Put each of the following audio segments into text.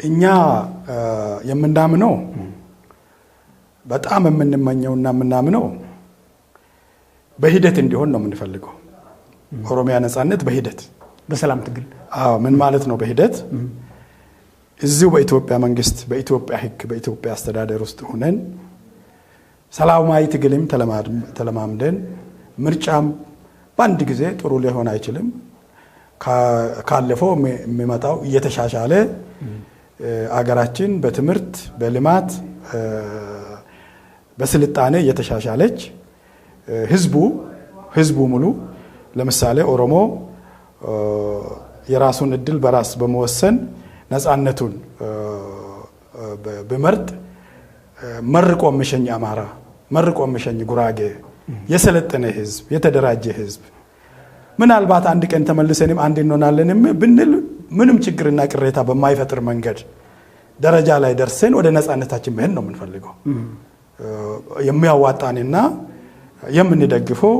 እኛ የምናምነው በጣም የምንመኘውና የምናምነው በሂደት እንዲሆን ነው የምንፈልገው። ኦሮሚያ ነጻነት በሂደት በሰላም ትግል ምን ማለት ነው? በሂደት እዚሁ በኢትዮጵያ መንግስት፣ በኢትዮጵያ ህግ፣ በኢትዮጵያ አስተዳደር ውስጥ ሆነን ሰላማዊ ትግልም ተለማምደን ምርጫም በአንድ ጊዜ ጥሩ ሊሆን አይችልም። ካለፈው የሚመጣው እየተሻሻለ አገራችን በትምህርት በልማት በስልጣኔ እየተሻሻለች ህዝቡ ሙሉ ለምሳሌ ኦሮሞ የራሱን እድል በራስ በመወሰን ነፃነቱን በመርጥ መርቆ መሸኝ አማራ መርቆ መሸኝ ጉራጌ የሰለጠነ ህዝብ የተደራጀ ህዝብ ምናልባት አንድ ቀን ተመልሰንም አንድ እንሆናለንም ብንል ምንም ችግርና ቅሬታ በማይፈጥር መንገድ ደረጃ ላይ ደርሰን ወደ ነፃነታችን መሄድ ነው የምንፈልገው። የሚያዋጣንና የምንደግፈው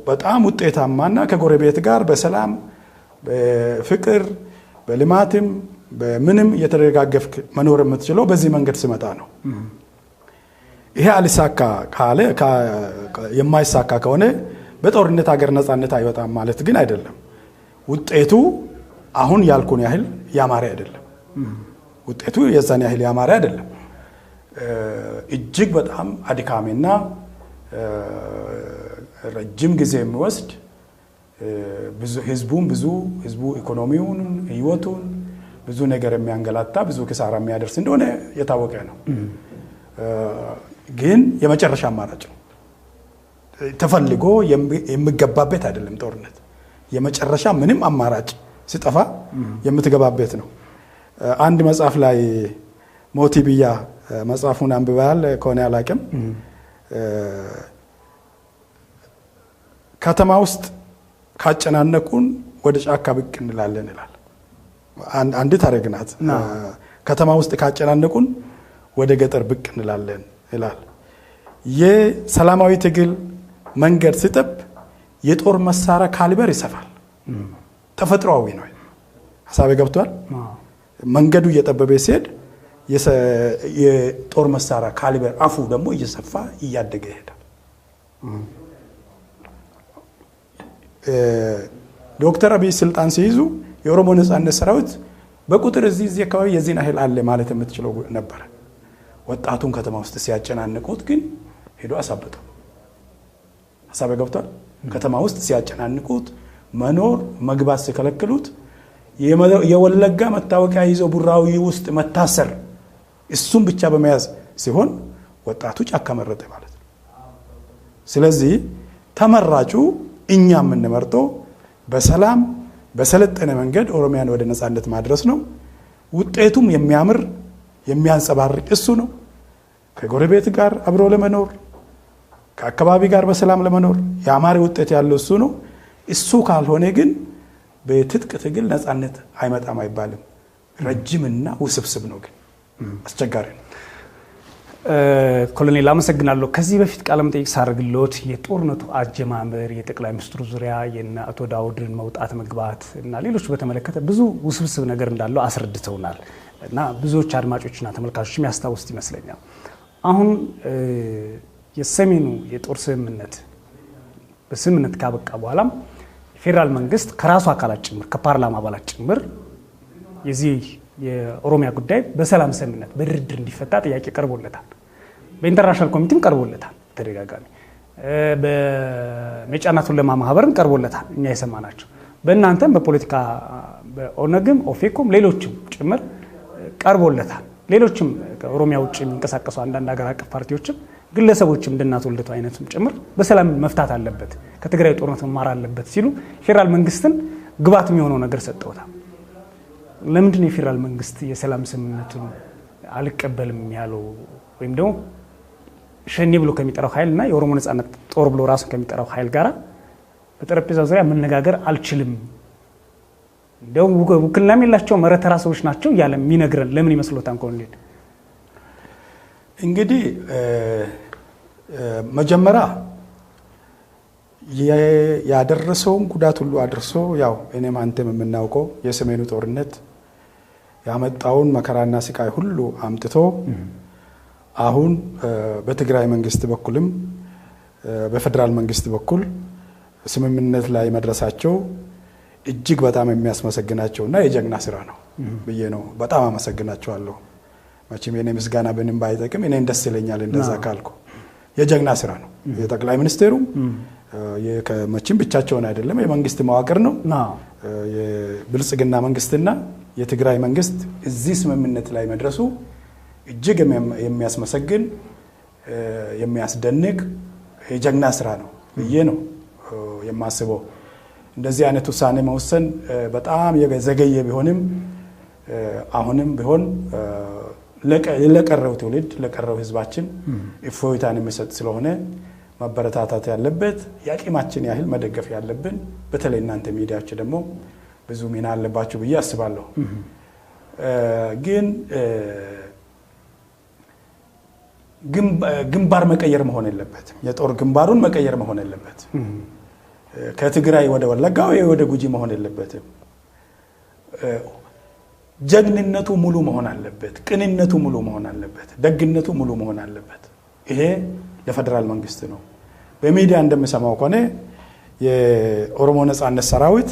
በጣም ውጤታማና ከጎረቤት ጋር በሰላም በፍቅር በልማትም በምንም እየተደጋገፍክ መኖር የምትችለው በዚህ መንገድ ሲመጣ ነው። ይሄ አልሳካ ካለ የማይሳካ ከሆነ በጦርነት ሀገር ነፃነት አይወጣም ማለት ግን አይደለም። ውጤቱ አሁን ያልኩን ያህል ያማረ አይደለም። ውጤቱ የዛን ያህል ያማረ አይደለም። እጅግ በጣም አድካሚና ረጅም ጊዜ የሚወስድ ህዝቡ ኢኮኖሚውን ህይወቱን ብዙ ነገር የሚያንገላታ ብዙ ኪሳራ የሚያደርስ እንደሆነ የታወቀ ነው። ግን የመጨረሻ አማራጭ ነው። ተፈልጎ የሚገባበት አይደለም። ጦርነት የመጨረሻ ምንም አማራጭ ሲጠፋ የምትገባበት ነው። አንድ መጽሐፍ ላይ ሞቲ ብያ መጽሐፉን አንብበሃል ከሆነ አላውቅም። ከተማ ውስጥ ካጨናነቁን ወደ ጫካ ብቅ እንላለን ይላል። አንድ ታሪክ ናት። ከተማ ውስጥ ካጨናነቁን ወደ ገጠር ብቅ እንላለን ይላል። የሰላማዊ ትግል መንገድ ሲጠብ የጦር መሳሪያ ካሊበር ይሰፋል። ተፈጥሯዊ ነው። ሐሳቤ ገብቷል? መንገዱ እየጠበበ ሲሄድ የጦር መሳሪያ ካሊበር አፉ ደግሞ እየሰፋ እያደገ ይሄዳል። ዶክተር አብይ ስልጣን ሲይዙ የኦሮሞ ነጻነት ሰራዊት በቁጥር እዚህ አካባቢ የዚህን ያህል አለ ማለት የምትችለው ነበር። ወጣቱን ከተማ ውስጥ ሲያጨናንቁት ግን ሄዶ አሳበጠው። ሐሳቤ ገብቷል? ከተማ ውስጥ ሲያጨናንቁት መኖር መግባት ሲከለክሉት የወለጋ መታወቂያ ይዞ ቡራዊ ውስጥ መታሰር እሱም ብቻ በመያዝ ሲሆን ወጣቱ ጫካ መረጠ ማለት ነው። ስለዚህ ተመራጩ እኛ የምንመርጠው በሰላም በሰለጠነ መንገድ ኦሮሚያን ወደ ነጻነት ማድረስ ነው። ውጤቱም የሚያምር የሚያንጸባርቅ እሱ ነው። ከጎረቤት ጋር አብሮ ለመኖር ከአካባቢ ጋር በሰላም ለመኖር ያማረ ውጤት ያለው እሱ ነው። እሱ ካልሆነ ግን በትጥቅ ትግል ነጻነት አይመጣም አይባልም። ረጅምና ውስብስብ ነው፣ ግን አስቸጋሪ ነው። ኮሎኔል አመሰግናለሁ። ከዚህ በፊት ቃለ መጠይቅ ሳደርግልዎት የጦርነቱ አጀማመር የጠቅላይ ሚኒስትሩ ዙሪያ የነ አቶ ዳውድን መውጣት መግባት እና ሌሎች በተመለከተ ብዙ ውስብስብ ነገር እንዳለው አስረድተውናል እና ብዙዎች አድማጮችና ተመልካቾች የሚያስታውሱት ይመስለኛል። አሁን የሰሜኑ የጦር ስምምነት በስምምነት ካበቃ በኋላም ፌደራል መንግስት ከራሱ አካላት ጭምር ከፓርላማ አባላት ጭምር የዚህ የኦሮሚያ ጉዳይ በሰላም ስምምነት በድርድር እንዲፈታ ጥያቄ ቀርቦለታል። በኢንተርናሽናል ኮሚቴም ቀርቦለታል። ተደጋጋሚ በመጫና ቱለማ ማህበርም ቀርቦለታል። እኛ የሰማናቸው በእናንተም በፖለቲካ በኦነግም ኦፌኮም ሌሎችም ጭምር ቀርቦለታል። ሌሎችም ከኦሮሚያ ውጭ የሚንቀሳቀሱ አንዳንድ ሀገር አቀፍ ፓርቲዎችም ግለሰቦችም እንደናቶ ልደቱ አይነቱም ጭምር በሰላም መፍታት አለበት፣ ከትግራይ ጦርነት መማር አለበት ሲሉ ፌደራል መንግስትን ግባት የሚሆነው ነገር ሰጠውታል። ለምንድን ነው የፌደራል መንግስት የሰላም ስምምነቱን አልቀበልም ያለው? ወይም ደግሞ ሸኔ ብሎ ከሚጠራው ኃይልና የኦሮሞ ነጻነት ጦር ብሎ ራሱ ከሚጠራው ኃይል ጋራ በጠረጴዛ ዙሪያ መነጋገር አልችልም፣ እንደው ውክልናም የላቸው መረተራ ሰዎች ናቸው ያለ የሚነግረን ለምን ይመስሎታል ኮሎኔል? እንግዲህ መጀመሪያ ያደረሰውን ጉዳት ሁሉ አድርሶ ያው እኔም አንተም የምናውቀው የሰሜኑ ጦርነት ያመጣውን መከራና ስቃይ ሁሉ አምጥቶ አሁን በትግራይ መንግስት በኩልም በፌደራል መንግስት በኩል ስምምነት ላይ መድረሳቸው እጅግ በጣም የሚያስመሰግናቸውና የጀግና ስራ ነው ብዬ ነው በጣም አመሰግናቸዋለሁ። መቼም የኔ ምስጋና ምንም ባይጠቅም እኔን ደስ ይለኛል እንደዛ ካልኩ። የጀግና ስራ ነው። የጠቅላይ ሚኒስቴሩ መቼም ብቻቸውን አይደለም፣ የመንግስት መዋቅር ነው። የብልጽግና መንግስትና የትግራይ መንግስት እዚህ ስምምነት ላይ መድረሱ እጅግ የሚያስመሰግን የሚያስደንቅ የጀግና ስራ ነው ብዬ ነው የማስበው። እንደዚህ አይነት ውሳኔ መወሰን በጣም የዘገየ ቢሆንም አሁንም ቢሆን ለቀረው ትውልድ ለቀረው ህዝባችን እፎይታን የሚሰጥ ስለሆነ መበረታታት ያለበት የአቅማችን ያህል መደገፍ ያለብን፣ በተለይ እናንተ ሚዲያዎች ደግሞ ብዙ ሚና አለባችሁ ብዬ አስባለሁ። ግን ግንባር መቀየር መሆን የለበትም። የጦር ግንባሩን መቀየር መሆን የለበትም። ከትግራይ ወደ ወለጋ ወይ ወደ ጉጂ መሆን የለበትም። ጀግንነቱ ሙሉ መሆን አለበት። ቅንነቱ ሙሉ መሆን አለበት። ደግነቱ ሙሉ መሆን አለበት። ይሄ ለፌደራል መንግስት ነው። በሚዲያ እንደምሰማው ከሆነ የኦሮሞ ነጻነት ሰራዊት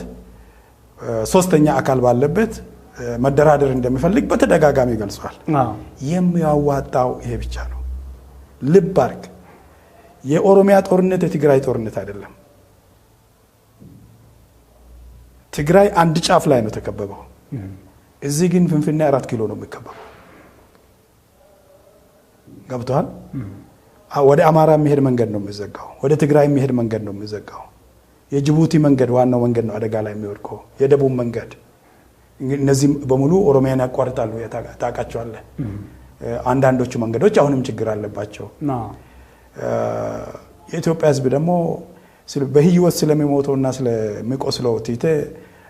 ሶስተኛ አካል ባለበት መደራደር እንደሚፈልግ በተደጋጋሚ ገልጿል። የሚያዋጣው ይሄ ብቻ ነው። ልብ አድርግ። የኦሮሚያ ጦርነት የትግራይ ጦርነት አይደለም። ትግራይ አንድ ጫፍ ላይ ነው ተከበበው። እዚህ ግን ፍንፍኔ 4 ኪሎ ነው የሚከበበው። ገብቷል? ወደ አማራ የሚሄድ መንገድ ነው የሚዘጋው። ወደ ትግራይ የሚሄድ መንገድ ነው የሚዘጋው። የጅቡቲ መንገድ ዋናው መንገድ ነው አደጋ ላይ የሚወድቀው። የደቡብ መንገድ እነዚህ በሙሉ ኦሮሚያን ያቋርጣሉ። ታውቃቸዋለህ። አንዳንዶቹ መንገዶች አሁንም ችግር አለባቸው። የኢትዮጵያ ሕዝብ ደግሞ በህይወት ስለሚሞተውና ስለሚቆስለው ቲቴ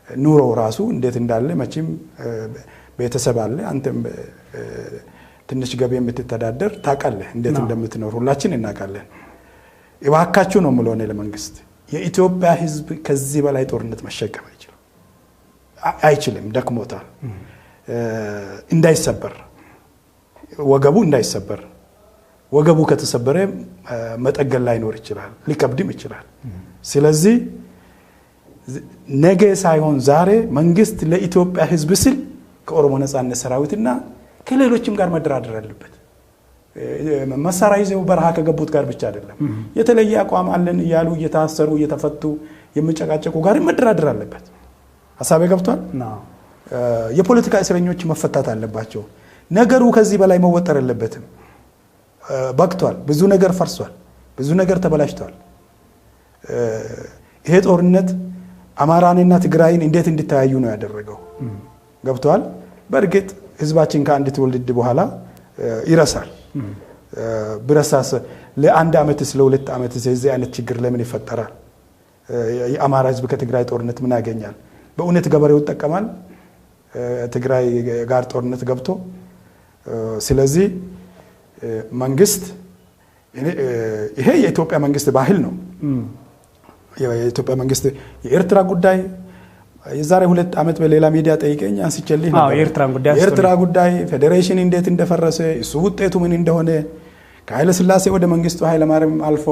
ኑሮ ራሱ እንዴት እንዳለ መቼም ቤተሰብ አለ። አንተም ትንሽ ገቢ የምትተዳደር ታውቃለህ እንዴት እንደምትኖር ሁላችን እናውቃለን። እባካችሁ ነው የምለው እኔ ለመንግስት፣ የኢትዮጵያ ሕዝብ ከዚህ በላይ ጦርነት መሸከም አይችልም። ደክሞታል። እንዳይሰበር ወገቡ እንዳይሰበር፣ ወገቡ ከተሰበረ መጠገን ላይኖር ይችላል፣ ሊከብድም ይችላል። ስለዚህ ነገ ሳይሆን ዛሬ መንግስት ለኢትዮጵያ ሕዝብ ሲል ከኦሮሞ ነጻነት ሰራዊትና ከሌሎችም ጋር መደራደር አለበት። መሳሪያ ይዘው በረሃ ከገቡት ጋር ብቻ አይደለም። የተለየ አቋም አለን እያሉ እየታሰሩ እየተፈቱ የሚጨቃጨቁ ጋር መደራደር አለበት። ሐሳቤ ገብቷል? የፖለቲካ እስረኞች መፈታት አለባቸው። ነገሩ ከዚህ በላይ መወጠር የለበትም። በቅቷል። ብዙ ነገር ፈርሷል። ብዙ ነገር ተበላሽቷል። ይሄ ጦርነት አማራንና ትግራይን እንዴት እንዲተያዩ ነው ያደረገው። ገብቷል? በእርግጥ ህዝባችን ከአንድ ትውልድ በኋላ ይረሳል። ብረሳስ ለአንድ ዓመት ለሁለት ዓመት የዚህ አይነት ችግር ለምን ይፈጠራል? የአማራ ህዝብ ከትግራይ ጦርነት ምን ያገኛል? በእውነት ገበሬው ይጠቀማል ትግራይ ጋር ጦርነት ገብቶ? ስለዚህ መንግስት ይሄ የኢትዮጵያ መንግስት ባህል ነው። የኢትዮጵያ መንግስት የኤርትራ ጉዳይ የዛሬ 2 ዓመት በሌላ ሚዲያ ጠይቀኝ አንስቼልህ ነበር። የኤርትራ ጉዳይ ፌዴሬሽን እንዴት እንደፈረሰ እሱ ውጤቱ ምን እንደሆነ ከኃይለ ሥላሴ ወደ መንግስቱ ኃይለ ማርያም አልፎ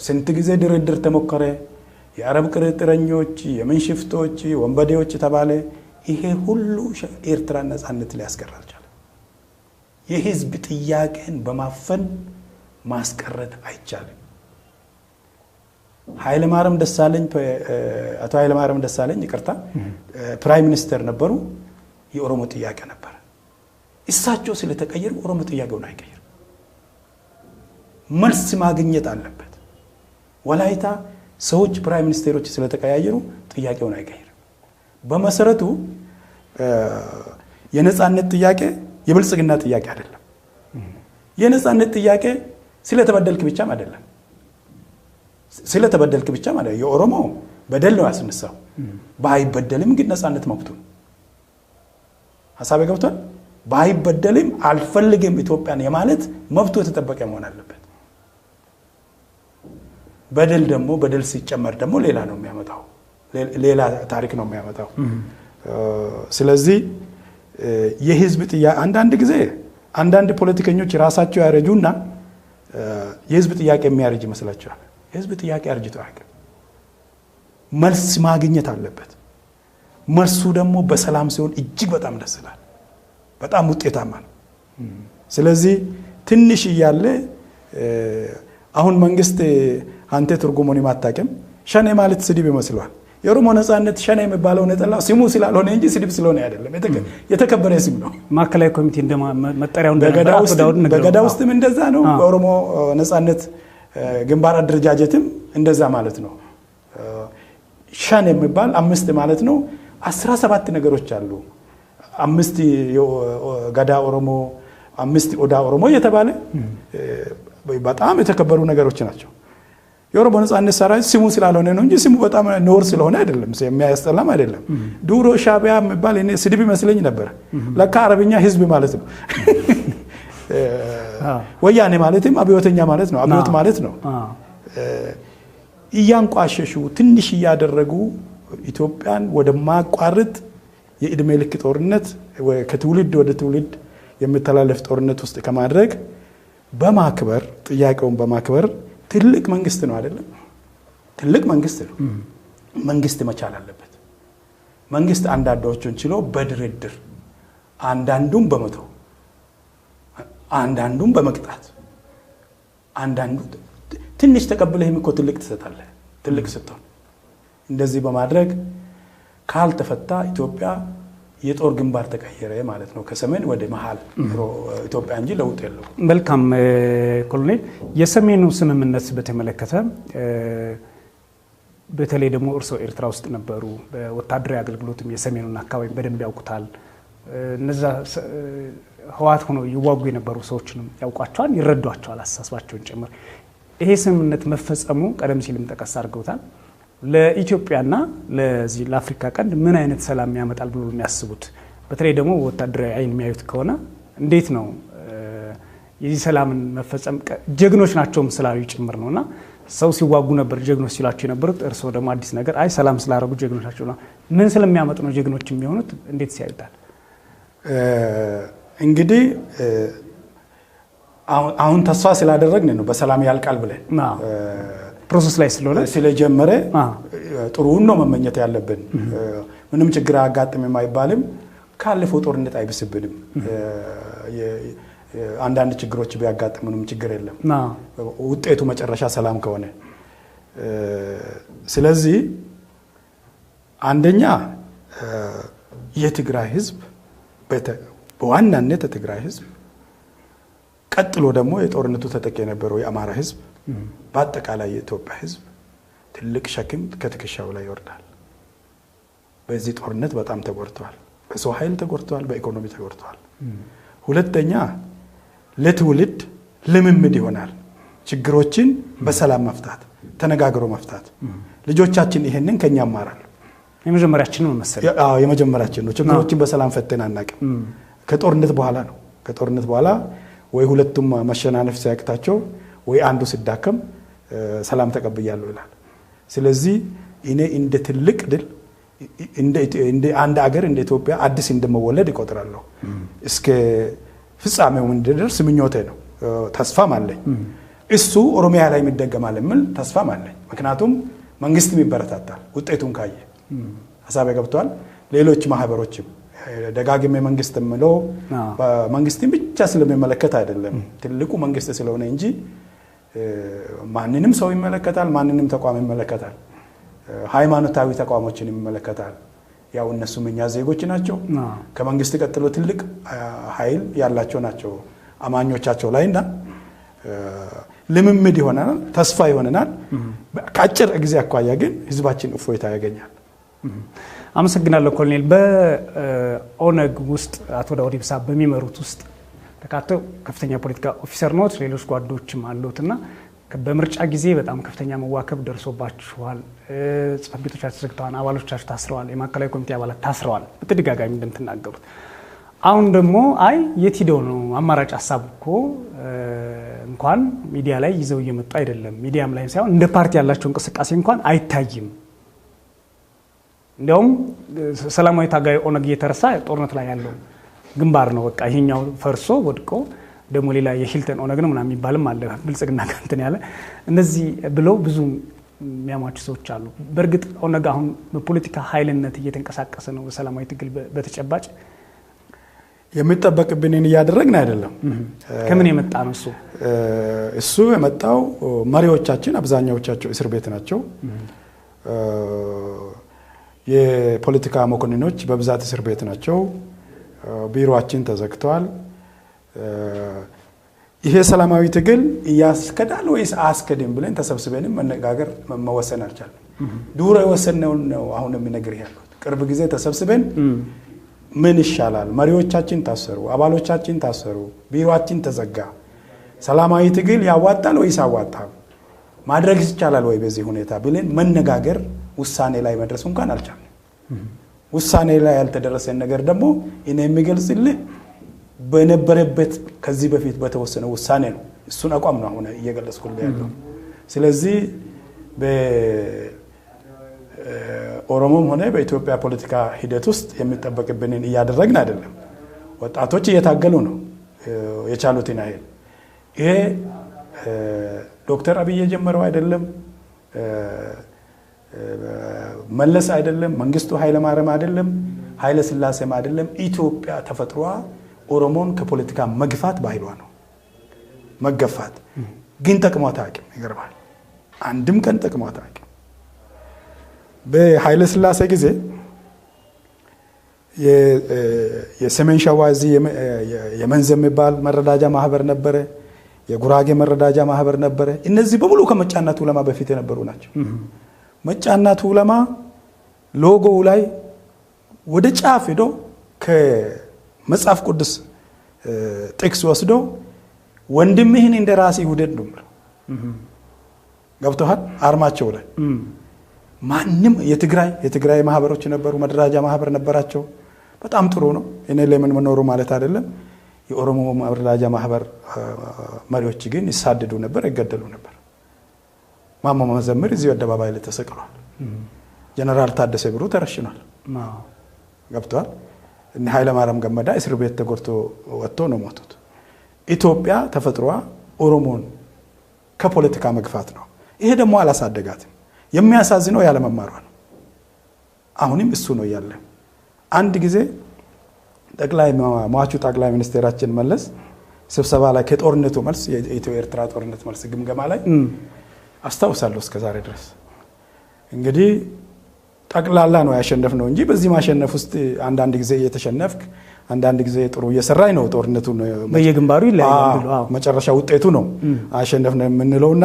ስንት ጊዜ ድርድር ተሞከረ። የአረብ ቅርጥረኞች፣ የመንሽፍቶች፣ ወንበዴዎች ተባለ። ይሄ ሁሉ ኤርትራ ነጻነት ሊያስቀር አልቻለም። የህዝብ ጥያቄን በማፈን ማስቀረት አይቻልም። ኃይለማርያም ደሳለኝ አቶ ኃይለማርያም ደሳለኝ ይቅርታ ፕራይም ሚኒስተር ነበሩ። የኦሮሞ ጥያቄ ነበር። እሳቸው ስለተቀየሩ ኦሮሞ ጥያቄውን አይቀየርም። መልስ ማግኘት አለበት። ወላይታ ሰዎች ፕራይም ሚኒስተሮች ስለተቀያየሩ ጥያቄውን አይቀየርም። በመሰረቱ የነጻነት ጥያቄ የብልጽግና ጥያቄ አይደለም። የነጻነት ጥያቄ ስለተበደልክ ብቻም አይደለም። ስለተበደልክ ብቻ ማለት የኦሮሞ በደል ነው ያስነሳው። ባይበደልም ግን ነጻነት መብቱ ነው። ሐሳቤ ገብቷል? ባይበደልም አልፈልግም ኢትዮጵያን የማለት መብቱ የተጠበቀ መሆን አለበት። በደል ሲጨመር ደግሞ ሌላ ነው የሚያመጣው፣ ሌላ ታሪክ ነው የሚያመጣው። ስለዚህ የህዝብ ጥያቄ አንዳንድ ጊዜ አንዳንድ ፖለቲከኞች ራሳቸው ያረጁና የህዝብ ጥያቄ የሚያረጅ ይመስላቸዋል። የህዝብ ጥያቄ አርጅቶ አያውቅም። መልስ ማግኘት አለበት። መልሱ ደግሞ በሰላም ሲሆን እጅግ በጣም ደስ ይላል፣ በጣም ውጤታማ ነው። ስለዚህ ትንሽ እያለ አሁን መንግስት አንተ ትርጉሙን ማታቀም ሸኔ ማለት ስድብ ይመስለዋል። የኦሮሞ ነጻነት ሸኔ የሚባለው ነጠላው ስሙ ስላልሆነ እንጂ ስድብ ስለሆነ አይደለም፣ የተከበረ ስም ነው። ማዕከላዊ ኮሚቴ እንደመጠሪያው በገዳ ውስጥም እንደዛ ነው። በኦሮሞ ነጻነት ግንባር አደረጃጀትም እንደዛ ማለት ነው። ሸኔ የሚባል 5 ማለት ነው። 17 ነገሮች አሉ። 5 ገዳ ኦሮሞ፣ 5 ኦዳ ኦሮሞ እየተባለ በጣም የተከበሩ ነገሮች ናቸው። የኦሮሞ ነጻነት ሰራዊት ስሙ ስላልሆነ ነው እንጂ ስሙ በጣም ኖር ስለሆነ አይደለም፣ የሚያስጠላም አይደለም። ዱሮ ሻቢያ የሚባል እኔ ስድብ ይመስለኝ ነበር። ለካ አረብኛ ህዝብ ማለት ነው። ወያኔ ማለትም አብዮተኛ ማለት ነው። አብዮት ማለት ነው። እያንቋሸሹ ትንሽ እያደረጉ ኢትዮጵያን ወደ ማቋረጥ የእድሜ ልክ ጦርነት ከትውልድ ወደ ትውልድ የሚተላለፍ ጦርነት ውስጥ ከማድረግ በማክበር ጥያቄውን በማክበር ትልቅ መንግስት ነው አይደለም? ትልቅ መንግስት ነው። መንግስት መቻል አለበት። መንግስት አንዳንዶቹን ችሎ በድርድር አንዳንዱን በመተው አንዳንዱን በመቅጣት አንዳንዱ ትንሽ ተቀብለህም እኮ ትልቅ ትሰጣለህ። ትልቅ ስትሆን እንደዚህ በማድረግ ካልተፈታ ኢትዮጵያ የጦር ግንባር ተቀየረ ማለት ነው። ከሰሜን ወደ መሃል ኢትዮጵያ እንጂ ለውጥ የለው። መልካም ኮሎኔል፣ የሰሜኑ ስምምነት በተመለከተ በተለይ ደግሞ እርስዎ ኤርትራ ውስጥ ነበሩ። በወታደራዊ አገልግሎትም የሰሜኑን አካባቢ በደንብ ያውቁታል። እነዛ ህወሓት ሆነው ይዋጉ የነበሩ ሰዎችንም ያውቋቸዋል፣ ይረዷቸዋል፣ አሳስባቸውን ጭምር። ይሄ ስምምነት መፈጸሙ ቀደም ሲልም ጠቀስ አድርገውታል። ለኢትዮጵያና ለዚህ ለአፍሪካ ቀንድ ምን አይነት ሰላም ያመጣል ብሎ የሚያስቡት? በተለይ ደግሞ ወታደራዊ አይን የሚያዩት ከሆነ እንዴት ነው የዚህ ሰላምን መፈጸም? ጀግኖች ናቸውም ስላሉ ጭምር ነውና ሰው ሲዋጉ ነበር ጀግኖች ሲላቸው የነበሩት። እርስዎ ደግሞ አዲስ ነገር አይ ሰላም ስላደረጉ ጀግኖች ናቸው ነው። ምን ስለሚያመጡ ነው ጀግኖች የሚሆኑት? እንዴት ሲያዩታል? እንግዲህ አሁን ተስፋ ስላደረግን ነው በሰላም ያልቃል ብለን ፕሮሰስ ላይ ስለጀመረ ጥሩውን ነው መመኘት ያለብን። ምንም ችግር አጋጥም አይባልም። ካለፈው ጦርነት አይብስብንም። አንዳንድ ችግሮች ቢያጋጥሙንም ችግር የለም ውጤቱ መጨረሻ ሰላም ከሆነ። ስለዚህ አንደኛ የትግራይ ህዝብ በዋናነት የትግራይ ህዝብ፣ ቀጥሎ ደግሞ የጦርነቱ ተጠቂ የነበረው የአማራ ህዝብ፣ በአጠቃላይ የኢትዮጵያ ህዝብ ትልቅ ሸክም ከትከሻው ላይ ይወርዳል። በዚህ ጦርነት በጣም ተጎድተዋል። በሰው ኃይል ተጎድተዋል፣ በኢኮኖሚ ተጎድተዋል። ሁለተኛ ለትውልድ ልምምድ ይሆናል። ችግሮችን በሰላም መፍታት፣ ተነጋግሮ መፍታት። ልጆቻችን ይሄንን ከኛ ያማራሉ። የመጀመሪያችን ነው መሰለኝ። የመጀመሪያችን ነው። ችግሮችን በሰላም ፈተን አናውቅም። ከጦርነት በኋላ ነው። ከጦርነት በኋላ ወይ ሁለቱም መሸናነፍ ሲያቅታቸው ወይ አንዱ ሲዳከም ሰላም ተቀብያለሁ ይላል። ስለዚህ እኔ እንደ ትልቅ ድል እንደ አንድ አገር እንደ ኢትዮጵያ አዲስ እንደመወለድ ይቆጥራለሁ። እስከ ፍጻሜው እንድደርስ ምኞቴ ነው፣ ተስፋም አለኝ። እሱ ኦሮሚያ ላይ የሚደገማል የሚል ተስፋም አለኝ። ምክንያቱም መንግስትም ይበረታታል ውጤቱን ካየ። ሀሳብ ገብቷል። ሌሎች ማህበሮችም ደጋግሜ መንግስት የምለው መንግስትን ብቻ ስለሚመለከት አይደለም፣ ትልቁ መንግስት ስለሆነ እንጂ ማንንም ሰው ይመለከታል፣ ማንንም ተቋም ይመለከታል። ሃይማኖታዊ ተቋሞችን ይመለከታል። ያው እነሱም እኛ ዜጎች ናቸው። ከመንግስት ቀጥሎ ትልቅ ኃይል ያላቸው ናቸው አማኞቻቸው ላይና ልምምድ ይሆናል፣ ተስፋ ይሆነናል። ከአጭር ጊዜ አኳያ ግን ህዝባችን እፎይታ ያገኛል። አመሰግናለሁ ኮሎኔል። በኦነግ ውስጥ አቶ ዳውድ ኢብሳ በሚመሩት ውስጥ ተካተው ከፍተኛ ፖለቲካ ኦፊሰር ኖት፣ ሌሎች ጓዶችም አሉትና በምርጫ ጊዜ በጣም ከፍተኛ መዋከብ ደርሶባችኋል። ጽሕፈት ቤቶቻችሁ ተዘግተዋል፣ አባሎቻችሁ ታስረዋል፣ የማዕከላዊ ኮሚቴ አባላት ታስረዋል በተደጋጋሚ እንደምትናገሩት። አሁን ደግሞ አይ የት ሄደው ነው? አማራጭ ሀሳብ እኮ እንኳን ሚዲያ ላይ ይዘው እየመጡ አይደለም፣ ሚዲያም ላይ ሳይሆን እንደ ፓርቲ ያላቸው እንቅስቃሴ እንኳን አይታይም እንዲያውም ሰላማዊ ታጋይ ኦነግ እየተረሳ ጦርነት ላይ ያለው ግንባር ነው። በቃ ይሄኛው ፈርሶ ወድቆ ደግሞ ሌላ የሂልተን ኦነግ ነው ምናምን የሚባልም አለ ብልጽግና እንትን ያለ እነዚህ ብለው ብዙ የሚያሟቹ ሰዎች አሉ። በእርግጥ ኦነግ አሁን በፖለቲካ ኃይልነት እየተንቀሳቀሰ ነው። በሰላማዊ ትግል በተጨባጭ የሚጠበቅብንን እያደረግን አይደለም። ከምን የመጣ ነው እሱ? እሱ የመጣው መሪዎቻችን አብዛኛዎቻቸው እስር ቤት ናቸው። የፖለቲካ መኮንኖች በብዛት እስር ቤት ናቸው። ቢሮአችን ተዘግተዋል። ይሄ ሰላማዊ ትግል እያስከዳል ወይስ አያስከድም ብለን ተሰብስበንም መነጋገር መወሰን አልቻለም። ዱሮ የወሰነውን ነው አሁን የምነግር ያለው። ቅርብ ጊዜ ተሰብስበን ምን ይሻላል? መሪዎቻችን ታሰሩ፣ አባሎቻችን ታሰሩ፣ ቢሮአችን ተዘጋ። ሰላማዊ ትግል ያዋጣል ወይስ አያዋጣም? ማድረግ ይቻላል ወይ በዚህ ሁኔታ ብለን መነጋገር ውሳኔ ላይ መድረስ እንኳን አልቻለም። ውሳኔ ላይ ያልተደረሰን ነገር ደግሞ እኔ የሚገልጽልህ በነበረበት ከዚህ በፊት በተወሰነ ውሳኔ ነው። እሱን አቋም ነው አሁን እየገለጽኩልህ ያለው። ስለዚህ በኦሮሞም ሆነ በኢትዮጵያ ፖለቲካ ሂደት ውስጥ የሚጠበቅብንን እያደረግን አይደለም። ወጣቶች እየታገሉ ነው የቻሉትን ያህል። ይሄ ዶክተር አብይ የጀመረው አይደለም፣ መለስ አይደለም፣ መንግስቱ ኃይለማርያም አይደለም፣ ኃይለ ሥላሴም አይደለም። ኢትዮጵያ ተፈጥሯ ኦሮሞን ከፖለቲካ መግፋት ባህሏ ነው። መገፋት ግን ጠቅሟት አያውቅም። ይገርማል። አንድም ቀን ጠቅሟት አያውቅም። በኃይለ ሥላሴ ጊዜ የሰሜን ሸዋ እዚህ የመንዝ የሚባል መረዳጃ ማህበር ነበረ። የጉራጌ መረዳጃ ማህበር ነበረ። እነዚህ በሙሉ ከመጫናቱ ለማ በፊት የነበሩ ናቸው። መጫናቱ ለማ ሎጎው ላይ ወደ ጫፍ ሄዶ ከመጽሐፍ ቅዱስ ጥቅስ ወስዶ ወንድምህን እንደ ራስህ ውደድ ነው ብሎ ገብቶሃል። አርማቸው ላይ ማንም የትግራይ ማህበሮች ነበሩ፣ መደራጃ ማህበር ነበራቸው። በጣም ጥሩ ነው። እኔ ለምን መኖሩ ማለት አይደለም። የኦሮሞ መደራጃ ማህበር መሪዎች ግን ይሳደዱ ነበር፣ ይገደሉ ነበር። ማሞ መዘምር እዚህ አደባባይ ላይ ተሰቅሏል። ጀነራል ታደሰ ብሩ ተረሽኗል። ገብቷል። እነ ኃይለ ማርያም ገመዳ እስር ቤት ተጎርቶ ወጥቶ ነው ሞቱት። ኢትዮጵያ ተፈጥሯ ኦሮሞን ከፖለቲካ መግፋት ነው። ይሄ ደግሞ አላሳደጋትም። የሚያሳዝነው ያለ መማሯ ነው። አሁንም እሱ ነው ያለ። አንድ ጊዜ ሟቹ ጠቅላይ ሚኒስቴራችን መለስ ስብሰባ ላይ ከጦርነቱ መልስ የኢትዮ ኤርትራ ጦርነት መልስ ግምገማ ላይ አስታውሳለሁ እስከዛሬ ድረስ እንግዲህ ጠቅላላ ነው ያሸነፍነው እንጂ በዚህ ማሸነፍ ውስጥ አንዳንድ ጊዜ እየተሸነፍክ አንዳንድ ጊዜ ጥሩ እየሰራይ ነው ጦርነቱ በየግንባሩ ይላል። መጨረሻ ውጤቱ ነው አሸነፍነው የምንለውና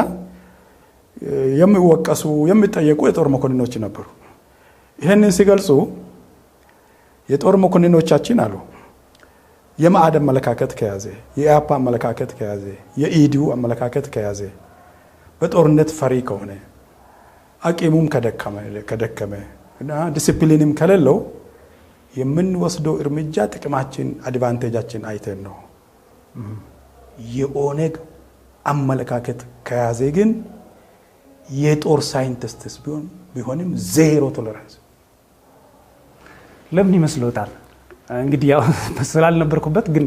የሚወቀሱ የሚጠየቁ የጦር መኮንኖች ነበሩ። ይሄንን ሲገልጹ የጦር መኮንኖቻችን አሉ የማዕድ አመለካከት ከያዘ፣ የኢያፓ አመለካከት ከያዘ፣ የኢዲዩ አመለካከት ከያዘ፣ በጦርነት ፈሪ ከሆነ፣ አቂሙም ከደከመ እና ዲሲፕሊንም ከሌለው የምንወስደው እርምጃ ጥቅማችን አድቫንቴጃችን አይተን ነው። የኦነግ አመለካከት ከያዘ ግን የጦር ሳይንቲስትስ ቢሆንም ዜሮ ቶለራንስ። ለምን ይመስሎታል? እንግዲህ ያው ስላልነበርኩበት ግን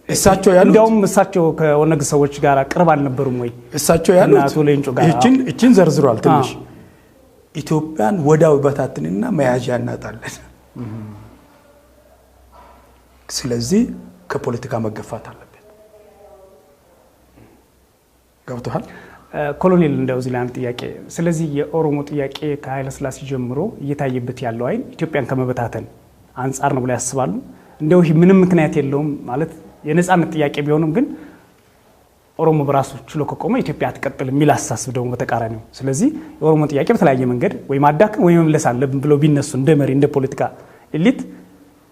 እሳቸው ያሉት እንዲያውም እሳቸው ከኦነግ ሰዎች ጋር ቅርብ አልነበሩም ወይ? እሳቸው ያሉት እቺን ዘርዝሯል። ትንሽ ኢትዮጵያን ወዳው በታትንና መያዣ እናጣለን። ስለዚህ ከፖለቲካ መገፋት አለበት። ገብቶሃል? ኮሎኔል እንደው እዚህ ላይ አንድ ጥያቄ። ስለዚህ የኦሮሞ ጥያቄ ከኃይለ ሥላሴ ጀምሮ እየታየበት ያለው አይን ኢትዮጵያን ከመበታተን አንጻር ነው ብለው ያስባሉ? እንደው ምንም ምክንያት የለውም ማለት የነጻነት ጥያቄ ቢሆንም ግን ኦሮሞ በራሱ ችሎ ከቆመ ኢትዮጵያ አትቀጥል የሚል አስተሳሰብ ደግሞ በተቃራኒው። ስለዚህ የኦሮሞ ጥያቄ በተለያየ መንገድ ወይ ማዳከም ወይ መመለስ አለብን ብለው ቢነሱ እንደ መሪ እንደ ፖለቲካ ኤሊት፣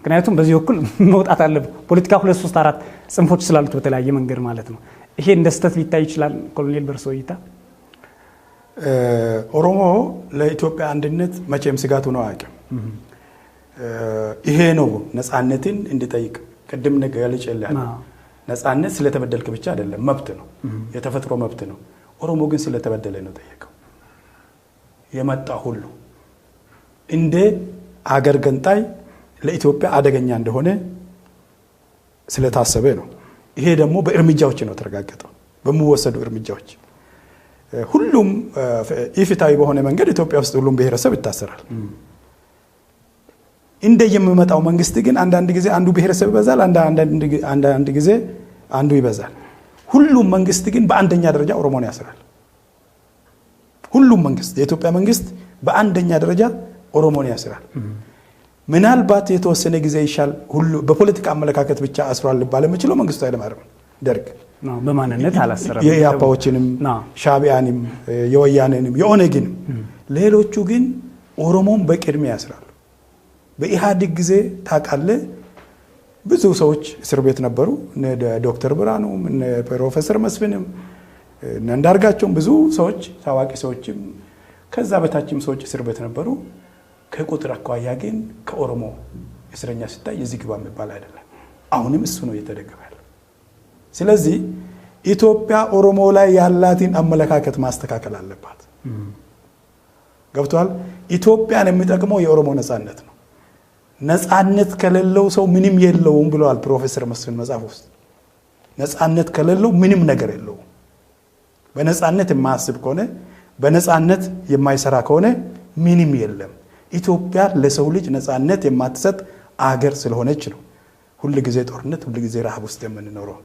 ምክንያቱም በዚህ በኩል መውጣት አለብን። ፖለቲካ 2 3 4 ጽንፎች ስላሉት በተለያየ መንገድ ማለት ነው። ይሄ እንደ ስህተት ሊታይ ይችላል። ኮሎኔል በርሶ እይታ ኦሮሞ ለኢትዮጵያ አንድነት መቼም ስጋቱ ነው አያውቅም። ይሄ ነው ነጻነትን እንዲጠይቅ ቅድም ገልጬልሃለሁ። ነጻነት ስለተበደልክ ብቻ አይደለም፣ መብት ነው፣ የተፈጥሮ መብት ነው። ኦሮሞ ግን ስለተበደለ ነው ጠየቀው። የመጣ ሁሉ እንደ አገር ገንጣይ ለኢትዮጵያ አደገኛ እንደሆነ ስለታሰበ ነው። ይሄ ደግሞ በእርምጃዎች ነው ተረጋገጠው። በሚወሰዱ እርምጃዎች ሁሉም ኢፍትሃዊ በሆነ መንገድ ኢትዮጵያ ውስጥ ሁሉም ብሔረሰብ ይታሰራል። እንደ የሚመጣው መንግስት ግን አንዳንድ ጊዜ አንዱ ብሔረሰብ ይበዛል፣ አንዳንድ ጊዜ አንዱ ይበዛል። ሁሉም መንግስት ግን በአንደኛ ደረጃ ኦሮሞን ያስራል። ሁሉም መንግስት የኢትዮጵያ መንግስት በአንደኛ ደረጃ ኦሮሞን ያስራል። ምናልባት የተወሰነ ጊዜ ይሻል ሁሉ በፖለቲካ አመለካከት ብቻ አስሯል ሊባል የሚችለው መንግስቱ ኃይለማርያም ደርግ በማንነት አላሰረም። የኢህአፓዎችንም ሻዕቢያንም የወያኔንም የኦነግንም ሌሎቹ ግን ኦሮሞን በቅድሚያ ያስራሉ። በኢህአዴግ ጊዜ ታውቃለህ ብዙ ሰዎች እስር ቤት ነበሩ። እነ ዶክተር ብርሃኑ እነ ፕሮፌሰር መስፍንም እነ አንዳርጋቸውም ብዙ ሰዎች ታዋቂ ሰዎችም ከዛ በታችም ሰዎች እስር ቤት ነበሩ። ከቁጥር አኳያ ግን ከኦሮሞ እስረኛ ሲታይ የዚህ ግባ የሚባል አይደለም። አሁንም እሱ ነው እየተደገፈ ያለው። ስለዚህ ኢትዮጵያ ኦሮሞ ላይ ያላትን አመለካከት ማስተካከል አለባት። ገብቷል? ኢትዮጵያን የሚጠቅመው የኦሮሞ ነጻነት ነው። ነጻነት ከሌለው ሰው ምንም የለውም ብለዋል ፕሮፌሰር መስፍን መጽሐፍ ውስጥ። ነጻነት ከሌለው ምንም ነገር የለውም። በነጻነት የማያስብ ከሆነ በነጻነት የማይሰራ ከሆነ ምንም የለም። ኢትዮጵያ ለሰው ልጅ ነጻነት የማትሰጥ አገር ስለሆነች ነው ሁሉ ጊዜ ጦርነት፣ ሁሉ ጊዜ ረሃብ ውስጥ የምንኖረው።